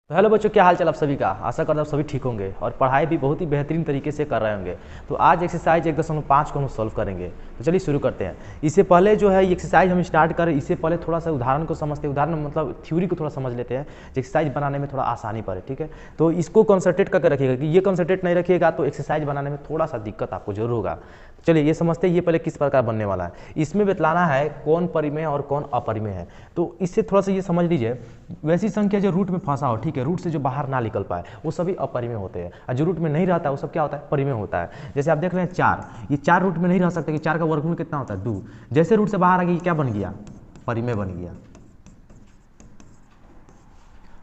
तो हेलो बच्चों, क्या हाल चाल आप सभी का। आशा करता हूँ सभी ठीक होंगे और पढ़ाई भी बहुत ही बेहतरीन तरीके से कर रहे होंगे। तो आज एक्सरसाइज 1.5 को हम सॉल्व करेंगे। तो चलिए शुरू करते हैं। इससे पहले जो है एक्सरसाइज हम स्टार्ट करें, इससे पहले थोड़ा सा उदाहरण को समझते हैं। उदाहरण मतलब थ्योरी को थोड़ा समझ लेते हैं, एक्सरसाइज बनाने में थोड़ा आसानी पड़े। ठीक है, तो इसको कंसंट्रेट करके रखिएगा कि ये कंसंट्रेट नहीं रखिएगा तो एक्सरसाइज बनाने में थोड़ा सा दिक्कत आपको जरूर होगा। चलिए ये समझते हैं ये पहले किस प्रकार बनने वाला है। इसमें बतलाना है कौन परिमेय और कौन अपरिमेय है। तो इससे थोड़ा सा ये समझ लीजिए, वैसी संख्या जो रूट में फंसा हो, ठीक है, रूट से जो बाहर ना निकल पाए वो सभी अपरिमेय होते हैं, और जो रूट में नहीं रहता है वो सब क्या होता है, परिमेय होता है। जैसे आप देख रहे हैं 4, ये 4 रूट में नहीं रह सकते कि 4 का वर्गमूल कितना होता है 2। जैसे रूट से बाहर आ गई क्या बन गया, परिमेय बन गया।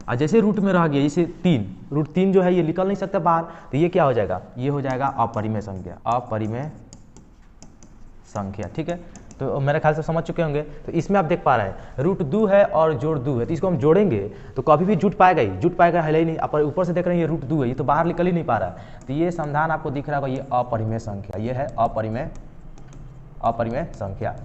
और जैसे रूट में रह गया, जैसे 3, रूट 3 जो है ये निकल नहीं सकता बाहर, तो ये क्या हो जाएगा, ये हो जाएगा अपरिमेय संख्या, अपरिमेय संख्या। ठीक है, तो मेरे ख्याल से समझ चुके होंगे। तो इसमें आप देख पा रहे हैं रूट 2 है और जोड़ 2 है, तो इसको हम जोड़ेंगे तो कभी भी जुट पाएगा ही, जुट पाएगा है ही नहीं। आप ऊपर से देख रहे हैं ये रूट 2 है, ये तो बाहर निकल ही नहीं पा रहा है। तो ये समाधान आपको दिख रहा होगा, ये अपरिमेय संख्या, ये है अपरिमेय संख्या।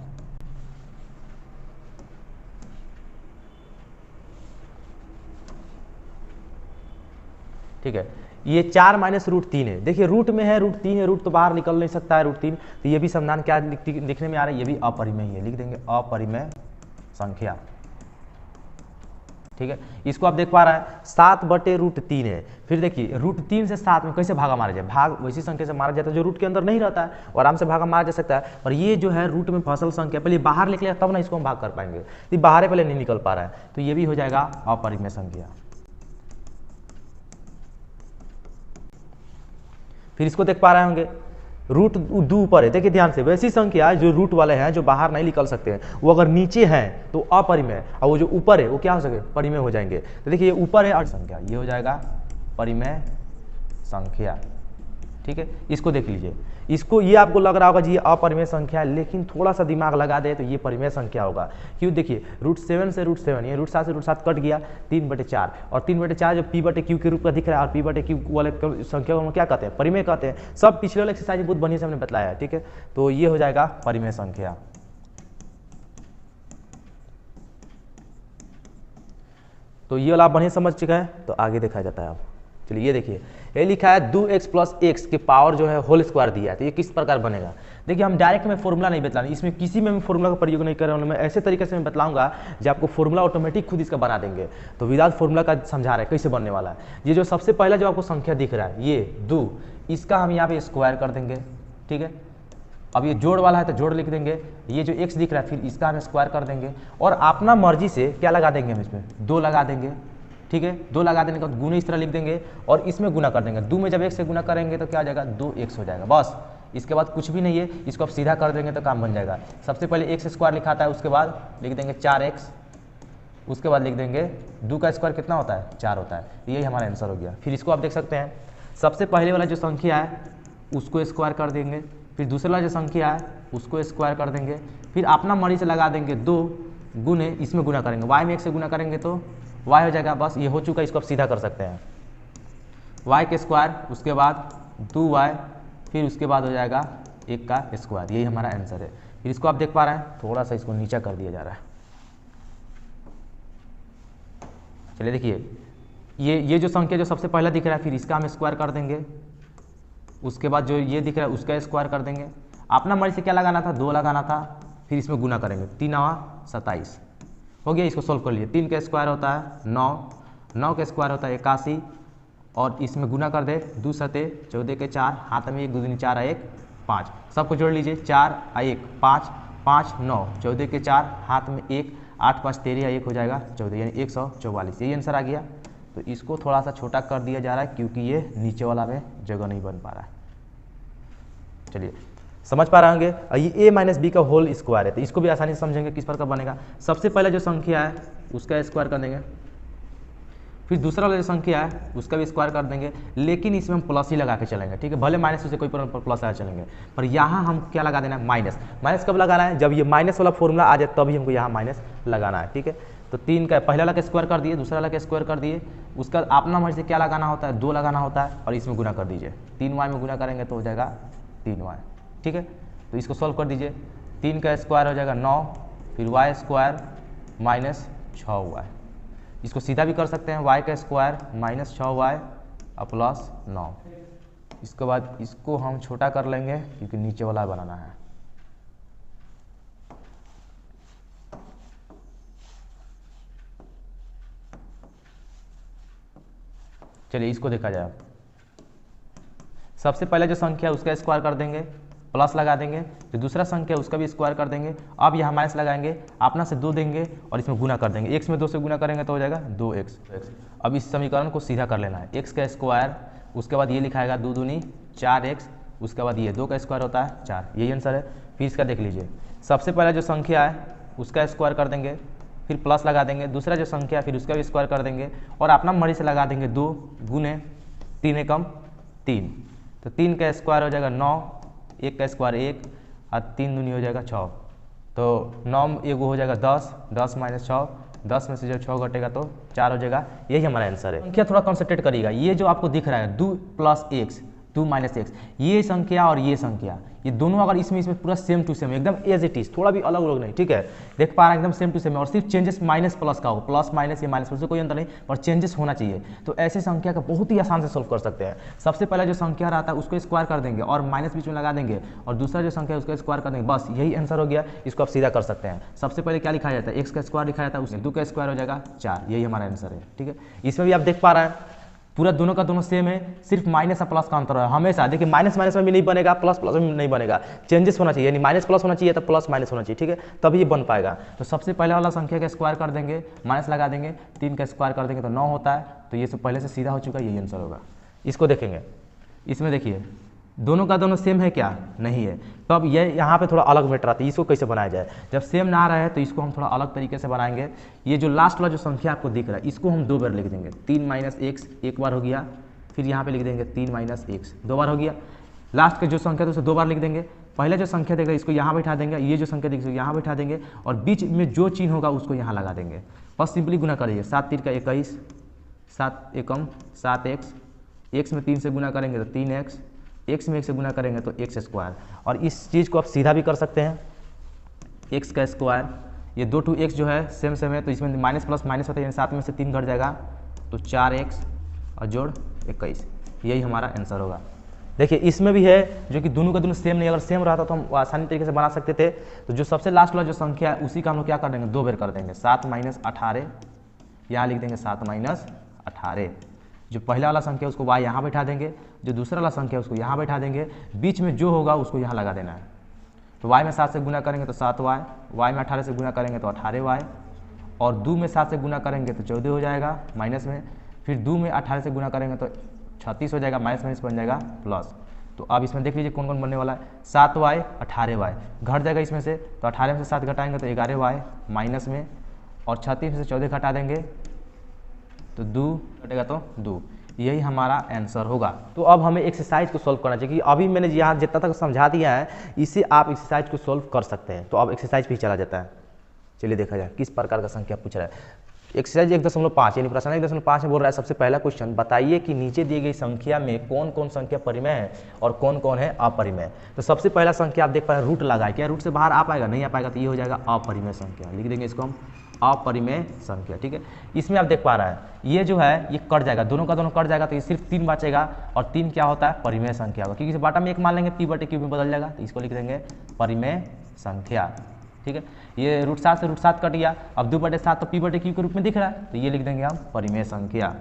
ठीक है, ये 4 माइनस रूट 3 है। देखिए रूट में है रूट 3 है, रूट तो बाहर निकल नहीं सकता है रूट 3, तो ये भी समाधान क्या दिखने में आ रहा है, ये भी अपरिमेय है। लिख देंगे अपरिमेय संख्या। ठीक है, इसको आप देख पा रहे हैं 7/√3 है। फिर देखिए रूट 3 से 7 में कैसे भागा मारा जाए, भाग वैसी संख्या से मारा जाता है जो रूट के अंदर नहीं रहता है, और आराम से भागा मारा जा सकता है। और ये जो है रूट में फसल संख्या पहले बाहर निकलेगा तब ना इसको हम भाग कर पाएंगे, तो बाहर पहले नहीं निकल पा रहा है, तो ये भी हो जाएगा अपरिमेय संख्या। फिर इसको देख पा रहे होंगे रूट 2 ऊपर है। देखिए ध्यान से, वैसी संख्या जो रूट वाले हैं जो बाहर नहीं निकल सकते हैं वो अगर नीचे हैं तो अपरिमेय, और वो जो ऊपर है वो क्या हो सके, परिमेय हो जाएंगे। तो देखिए ये ऊपर है और संख्या, ये हो जाएगा परिमेय संख्या। ठीक है, इसको देख लीजिए, इसको ये आपको लग रहा होगा जी ये अपरिमेय संख्या है, लेकिन थोड़ा सा दिमाग लगा दे तो ये परिमेय संख्या होगा। क्यों, देखिए रूट 7 से रूट 7, ये रूट 7 से रूट 7 कट गया, 3/4, और 3/4 जो p/q के रूप का दिख रहा है, और p/q वाले संख्या को क्या कहते हैं, परिमेय कहते हैं। सब पिछले वाले एक्सरसाइज बहुत बढ़िया से हमने बताया है। ठीक है, तो ये हो जाएगा परिमेय संख्या। तो ये वाला आप बढ़िया समझ चुका है, तो आगे देखा जाता है अब। चलिए ये देखिए, ये लिखा है 2x + x के पावर जो है होल स्क्वायर दिया है, तो ये किस प्रकार बनेगा। देखिए हम डायरेक्ट में फॉर्मूला नहीं बतलाना, इसमें किसी में भी फॉर्मूला का प्रयोग नहीं कर रहा हूँ मैं, ऐसे तरीके से मैं बतलाऊंगा जो आपको फॉर्मूला ऑटोमेटिक खुद इसका बना देंगे। तो विदाउट फॉर्मूला का समझा रहे कैसे बनने वाला है। ये जो सबसे पहला जो आपको संख्या दिख रहा है ये 2, इसका हम यहाँ पे स्क्वायर कर देंगे। ठीक है, अब ये जोड़ वाला है तो जोड़ लिख देंगे। ये जो x दिख रहा है फिर इसका हम स्क्वायर कर देंगे, और अपना मर्जी से क्या लगा देंगे हम इसमें 2 लगा देंगे। ठीक है, 2 लगा देने के बाद गुणे इस तरह लिख देंगे, और इसमें गुना कर देंगे। 2 में जब 1 से गुना करेंगे तो क्या आ जाएगा, 2x हो जाएगा। बस इसके बाद कुछ भी नहीं है, इसको आप सीधा कर देंगे तो काम बन जाएगा। सबसे पहले x स्क्वायर लिखाता है, उसके बाद लिख देंगे 4x, उसके बाद लिख देंगे 2 का स्क्वायर कितना होता है, 4 होता है। यही हमारा आंसर हो गया। फिर इसको आप देख सकते हैं, सबसे पहले वाला जो संख्या है उसको स्क्वायर कर देंगे, फिर दूसरा वाला जो संख्या है उसको स्क्वायर कर देंगे, फिर अपना मर्जी से लगा देंगे 2 गुने इसमें गुना करेंगे, y में 1 से गुना करेंगे तो y हो जाएगा। बस ये हो चुका, इसको आप सीधा कर सकते हैं, y के स्क्वायर, उसके बाद 2y, फिर उसके बाद हो जाएगा 1 का स्क्वायर। यही हमारा आंसर है। फिर इसको आप देख पा रहे हैं, थोड़ा सा इसको नीचा कर दिया जा रहा है। चलिए देखिए, ये जो संख्या जो सबसे पहला दिख रहा है फिर इसका हम स्क्वायर कर देंगे, उसके बाद जो ये दिख रहा है उसका स्क्वायर कर देंगे। अपना मर्जी से क्या लगाना था, 2 लगाना था, फिर इसमें गुना करेंगे, 3 27 हो गया। इसको सोल्व कर लिए, 3 का स्क्वायर होता है 9, 9 का स्क्वायर होता है 81, और इसमें गुना कर दे 2 7 14 के 4, हाथ में 1 2 3 4 1 5, सबको जोड़ लीजिए, 4 1 5 5 9 14 के 4, हाथ में 1 8 5 13 1 हो जाएगा 14, यानी 144। यही आंसर आ गया। तो इसको थोड़ा सा छोटा कर दिया जा रहा है क्योंकि ये नीचे वाला में जगह नहीं बन पा रहा है। चलिए समझ पा रहे होंगे, ये a - b का होल स्क्वायर है, तो इसको भी आसानी से समझेंगे किस प्रकार बनेगा। सबसे पहले जो संख्या है उसका स्क्वायर कर देंगे, फिर दूसरा वाला जो संख्या है उसका भी स्क्वायर कर देंगे, लेकिन इसमें हम प्लस ही लगा के चलेंगे। ठीक है, भले माइनस से कोई प्लस लगा चलेंगे, पर यहाँ हम क्या लगा देना है, माइनस। माइनस कब लगाना है, जब ये माइनस वाला फॉर्मूला आ जाए तभी हमको यहाँ माइनस लगाना है। ठीक है, तो 3 का पहला वाला का स्क्वायर कर दिए, दूसरा वाला का स्क्वायर कर दिए, उसका अपना मर्जी से क्या लगाना होता है, 2 लगाना होता है, और इसमें गुना कर दीजिए। 3y में गुना करेंगे तो हो जाएगा 3y। ठीक है, तो इसको सॉल्व कर दीजिए, 3 का स्क्वायर हो जाएगा 9, फिर y स्क्वायर माइनस 6y। इसको सीधा भी कर सकते हैं, वाई का स्क्वायर माइनस 6y और प्लस 9। इसके बाद इसको हम छोटा कर लेंगे क्योंकि नीचे वाला बनाना है। चलिए इसको देखा जाए। सबसे पहले जो संख्या है उसका स्क्वायर कर देंगे, प्लस लगा देंगे, जो दूसरा संख्या है उसका भी स्क्वायर कर देंगे। अब यहाँ माइनस लगाएंगे, अपना से 2 देंगे और इसमें गुना कर देंगे। x में 2 से गुना करेंगे तो हो जाएगा 2x। अब इस समीकरण को सीधा कर लेना है, x का स्क्वायर, उसके बाद ये लिखाएगा 2 दूनी 4x, उसके बाद ये 2 का स्क्वायर होता है 4, यही आंसर है। फिर इसका देख लीजिए, सबसे पहले जो संख्या है उसका स्क्वायर कर देंगे, फिर प्लस लगा देंगे, दूसरा जो संख्या है फिर उसका भी स्क्वायर कर देंगे और अपना मर्जी से लगा देंगे 2 गुने 3 एकम 3, तो 3 का स्क्वायर हो जाएगा 9, 1 का स्क्वायर 1 और 3 दूनी हो जाएगा 6, तो 9 एगो हो जाएगा 10, 10 माइनस 6, 10 में से जो 6 घटेगा तो 4 हो जाएगा। यही हमारा आंसर है। संख्या थोड़ा कंसंट्रेट करिएगा, ये जो आपको दिख रहा है 2 प्लस x 2 माइनस x, ये संख्या और ये संख्या, ये दोनों अगर इसमें पूरा सेम टू सेम एकदम एज इट इज, थोड़ा भी अलग अलग नहीं, ठीक है, देख पा रहे हैं एकदम सेम टू सेम है, और सिर्फ चेंजेस माइनस प्लस का हो, प्लस माइनस या माइनस प्लस से कोई अंतर नहीं, पर चेंजेस होना चाहिए। तो ऐसे संख्या का बहुत ही आसान से सोल्व कर सकते हैं। सबसे पहले जो संख्या रहता है उसको स्क्वायर कर देंगे और माइनस बीच में लगा देंगे, और दूसरा जो संख्या है उसको स्क्वायर कर देंगे, बस यही आंसर हो गया। इसको आप सीधा कर सकते हैं। सबसे पहले क्या लिखा जाता है, एक्स का स्क्वायर लिखा जाता है, उसमें 2 का स्क्वायर हो जाएगा 4, यही हमारा आंसर है। ठीक है, इसमें भी आप देख पा रहे हैं पूरा दोनों का दोनों सेम है, सिर्फ माइनस और प्लस का अंतर है। हमेशा देखिए माइनस माइनस में भी नहीं बनेगा, प्लस प्लस में नहीं बनेगा, चेंजेस होना चाहिए, यानी माइनस प्लस होना चाहिए तो प्लस माइनस होना चाहिए, ठीक है, तभी ये बन पाएगा। तो सबसे पहले वाला संख्या का स्क्वायर कर देंगे, माइनस लगा देंगे, 3 का स्क्वायर कर देंगे तो 9 होता है, तो ये सब पहले से सीधा हो चुका है, यही आंसर होगा। इसको देखेंगे, इसमें देखिए दोनों का दोनों सेम है क्या, नहीं है, तो अब ये यहाँ पे थोड़ा अलग मैटर आता है, इसको कैसे बनाया जाए। जब सेम ना आ रहा है तो इसको हम थोड़ा अलग तरीके से बनाएंगे। ये जो लास्ट वाला जो संख्या आपको दिख रहा है इसको हम 2 बार लिख देंगे, 3 माइनस एक्स एक बार हो गया, फिर यहाँ पे लिख देंगे 3 माइनस एक्स 2 बार हो गया। लास्ट का जो संख्या है उसे 2 बार लिख देंगे। पहले जो संख्या देगा इसको यहाँ बैठा देंगे, ये जो संख्या देगा इसको यहाँ बैठा देंगे, और बीच में जो चिन्ह होगा उसको यहाँ लगा देंगे। बस सिंपली गुना करिए, 7 3 का 21, 7 एकम 7x, x में 3 से गुना करेंगे तो 3x, x में 1 से गुना करेंगे तो x स्क्वायर। और इस चीज़ को आप सीधा भी कर सकते हैं, x का स्क्वायर, ये 2 2 x जो है सेम सेम है, तो इसमें माइनस प्लस माइनस होता है, यानी 7 में से 3 घट जाएगा तो 4x और जोड़ 21, यही हमारा आंसर होगा। देखिए इसमें भी है जो कि दोनों का दोनों सेम नहीं, अगर सेम रहता तो हम आसानी तरीके से बना सकते थे। तो जो सबसे लास्ट वाला जो संख्या है उसी का हम लोग क्या कर देंगे, 2 बार कर देंगे, 7 माइनस 18, यहाँ लिख देंगे 7 माइनस 18। जो पहला वाला संख्या है उसको y यहाँ बैठा देंगे, जो दूसरा वाला संख्या है उसको यहाँ बैठा देंगे, बीच में जो होगा उसको यहाँ लगा देना है। तो y में 7 से गुना करेंगे तो 7y, y में 18 से गुना करेंगे तो 18y, और 2 में 7 से गुना करेंगे तो 14 हो जाएगा माइनस में, फिर 2 में 18 से गुना करेंगे तो 36 हो जाएगा, माइनस माइनस बन जाएगा प्लस। तो अब इसमें देख लीजिए कौन कौन बनने वाला है, 7y 18y घट जाएगा इसमें से, तो 18 में से 7 घटाएंगे तो 11y माइनस में, और 36 में से 14 घटा देंगे तो 2 घटेगा तो 2, यही हमारा आंसर होगा। तो अब हमें एक्सरसाइज को सॉल्व करना चाहिए, कि अभी मैंने यहाँ जितना तक समझा दिया है इसे आप एक्सरसाइज को सॉल्व कर सकते हैं। तो अब एक्सरसाइज पे ही चला जाता है, चलिए देखा जाए किस प्रकार का संख्या पूछ रहा है। एक्सरसाइज 1.5 यानी प्रश्न 1.5 में बोल रहा है, सबसे पहला क्वेश्चन, बताइए कि नीचे दी गई संख्या में कौन कौन संख्या परिमेय है और कौन कौन है अपरिमेय। तो सबसे पहला संख्या आप देख पा रहे हैं रूट लगा है, क्या रूट से बाहर आ पाएगा, नहीं आ पाएगा, तो ये हो जाएगा अपरिमेय संख्या, लिख देंगे इसको हम अपरिमेय संख्या। ठीक है, इसमें आप देख पा रहे हैं ये जो है ये कट जाएगा, दोनों का दोनों कट जाएगा, तो ये सिर्फ 3 बचेगा, और 3 क्या होता है, परिमेय संख्या होगा, क्योंकि बाटा में 1 मान लेंगे p/q में बदल जाएगा, तो इसको लिख देंगे परिमेय संख्या। ठीक है, ये √7 से √7 कट गया, अब 2/7 तो p/q के रूप में दिख रहा है, तो ये लिख देंगे हम परिमेय संख्या,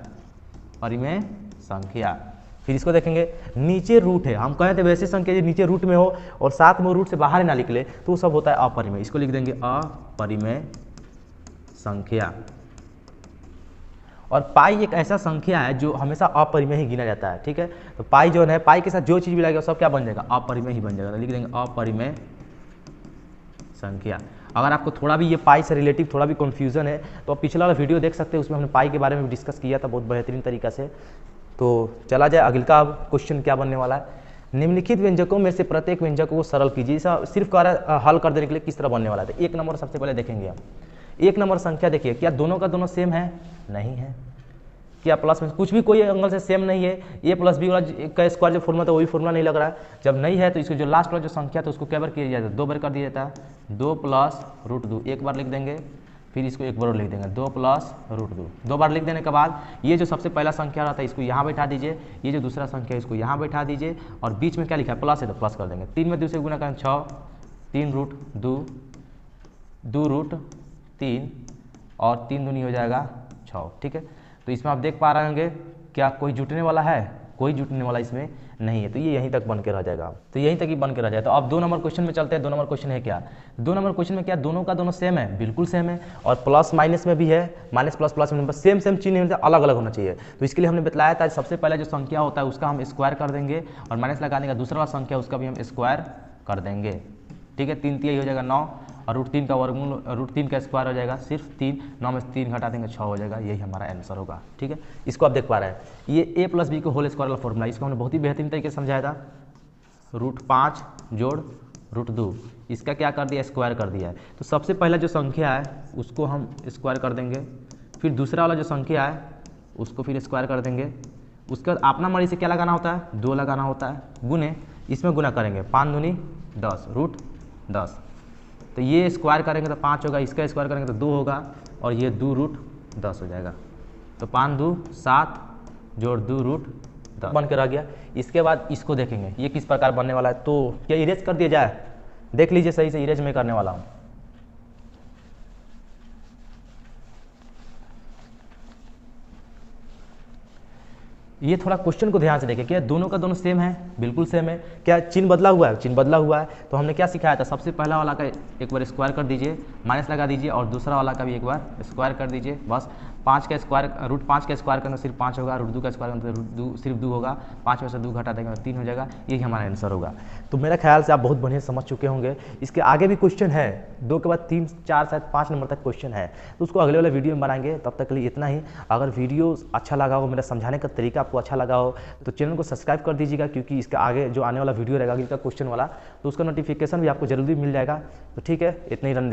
परिमेय संख्या। फिर इसको देखेंगे, नीचे रूट है, हम कहे थे वैसे संख्या जो नीचे रूट में हो और साथ में रूट से बाहर ना निकले तो वो सब होता है अपरिमेय, इसको लिख देंगे अपरिमेय संख्या। और पाई एक ऐसा संख्या है जो हमेशा अपरिमेय ही गिना जाता है। ठीक है, तो पाई जो है, पाई के साथ जो चीज़ भी लगेगा सब क्या बन जाएगा, अपरिमेय ही बन जाएगा, तो लिख देंगे अपरिमेय संख्या। अगर आपको थोड़ा भी ये पाई से रिलेटिव थोड़ा भी कन्फ्यूजन है तो आप पिछला वाला वीडियो देख सकते हैं, उसमें हमने पाई के बारे में डिस्कस किया था बहुत बेहतरीन तरीका से। तो चला जाए अगले का, अब क्वेश्चन क्या बनने वाला है, निम्नलिखित व्यंजकों में से प्रत्येक व्यंजक को सरल कीजिए। सिर्फ कह रहा है हल कर देने के लिए किस तरह बनने वाला है। तो 1 नंबर सबसे पहले देखेंगे हम, 1 नंबर संख्या देखिए, क्या दोनों का दोनों सेम है, नहीं है, क्या प्लस में कुछ भी कोई एंगल से सेम नहीं है, a + b वाला का स्क्वायर जो फॉर्मूला था वही फॉर्मूला नहीं लग रहा है। जब नहीं है तो इसको जो लास्ट वाला जो संख्या था उसको क्या बार किया जाता है, 2 बार कर दिया जाता है, 2 + √2 एक बार लिख देंगे, फिर इसको एक बार और लिख देंगे 2 प्लस रूट 2। 2 बार लिख देने के बाद ये जो सबसे पहला संख्या रहता है इसको यहाँ बैठा दीजिए, ये जो दूसरा संख्या है इसको यहाँ बैठा दीजिए, और बीच में क्या लिखा है प्लस है तो प्लस कर देंगे। 3 में 2 से गुना करें 6, 3 रूट 2, 2 रूट 3 और 3 दूनी हो जाएगा 6। ठीक है, तो इसमें आप देख पा रहे होंगे क्या कोई जुटने वाला है, कोई जुटने वाला इसमें नहीं है, तो ये यहीं तक बन के रह जाएगा। तो यहीं तक ही बन के रह जाए। तो अब 2 नंबर क्वेश्चन में चलते हैं। 2 नंबर क्वेश्चन है क्या, 2 नंबर क्वेश्चन में क्या दोनों का दोनों सेम है, बिल्कुल सेम है, और प्लस माइनस में भी है, माइनस प्लस प्लस में सेम सेम चिन्ह है, अलग अलग होना चाहिए। तो इसके लिए हमने बताया था सबसे पहले जो संख्या होता है उसका हम स्क्वायर कर देंगे, और माइनस लगाने का दूसरा वाला संख्या उसका भी हम स्क्वायर कर देंगे। ठीक है, 3 3 हो जाएगा 9, और रूट 3 का वर्गमूल, रूट 3 का स्क्वायर हो जाएगा सिर्फ 3, 9 में 3 घटा देंगे 6 हो जाएगा, यही हमारा आंसर होगा। ठीक है, इसको आप देख पा रहे हैं, ये a प्लस बी को होल स्क्वायर वाला फॉर्मूला, इसको हमने बहुत ही बेहतरीन तरीके से समझाया था। रूट 5 जोड़ रूट 2, इसका क्या कर दिया, स्क्वायर कर दिया है। तो सबसे पहला जो संख्या है उसको हम स्क्वायर कर देंगे, फिर दूसरा वाला जो संख्या है उसको फिर स्क्वायर कर देंगे। उसके बाद अपना मर्जी से क्या लगाना होता है, 2 लगाना होता है, गुने इसमें गुना करेंगे, 5 दूनी 10 रूट 10। तो ये स्क्वायर करेंगे तो 5 होगा, इसका स्क्वायर करेंगे तो 2 होगा, और ये 2 रूट 10 हो जाएगा। तो 5 2 7 जोड़ 2 रूट 10 बन के रह गया। इसके बाद इसको देखेंगे ये किस प्रकार बनने वाला है। तो क्या इरेज कर दिया जाए, देख लीजिए सही से, इरेज में करने वाला हूँ। ये थोड़ा क्वेश्चन को ध्यान से देखें, क्या दोनों का दोनों सेम है, बिल्कुल सेम है। क्या चिन्ह बदला हुआ है, चिन्ह बदला हुआ है। तो हमने क्या सिखाया था, सबसे पहला वाला का एक बार स्क्वायर कर दीजिए, माइनस लगा दीजिए, और दूसरा वाला का भी एक बार स्क्वायर कर दीजिए। बस 5 का स्क्वायर, रूट 5 का स्क्वायर करना सिर्फ 5 होगा, रूट 2 का स्क्वायर करना रूट 2 सिर्फ 2 होगा, 5 में से 2 घटा देंगे 3 हो जाएगा, यही हमारा आंसर होगा। तो मेरा ख्याल से आप बहुत बढ़िया समझ चुके होंगे। इसके आगे भी क्वेश्चन है, 2 के बाद 3 4 शायद 5 नंबर तक क्वेश्चन है, तो उसको अगले वाले वीडियो में बनाएंगे। तब तक के लिए इतना ही। अगर वीडियो अच्छा लगा हो, मेरा समझाने का तरीका आपको अच्छा लगा हो, तो चैनल को सब्सक्राइब कर दीजिएगा, क्योंकि इसका आगे जो आने वाला वीडियो रहेगा इसका क्वेश्चन वाला, तो उसका नोटिफिकेशन भी आपको जल्दी मिल जाएगा। तो ठीक है, इतने ही रन दे।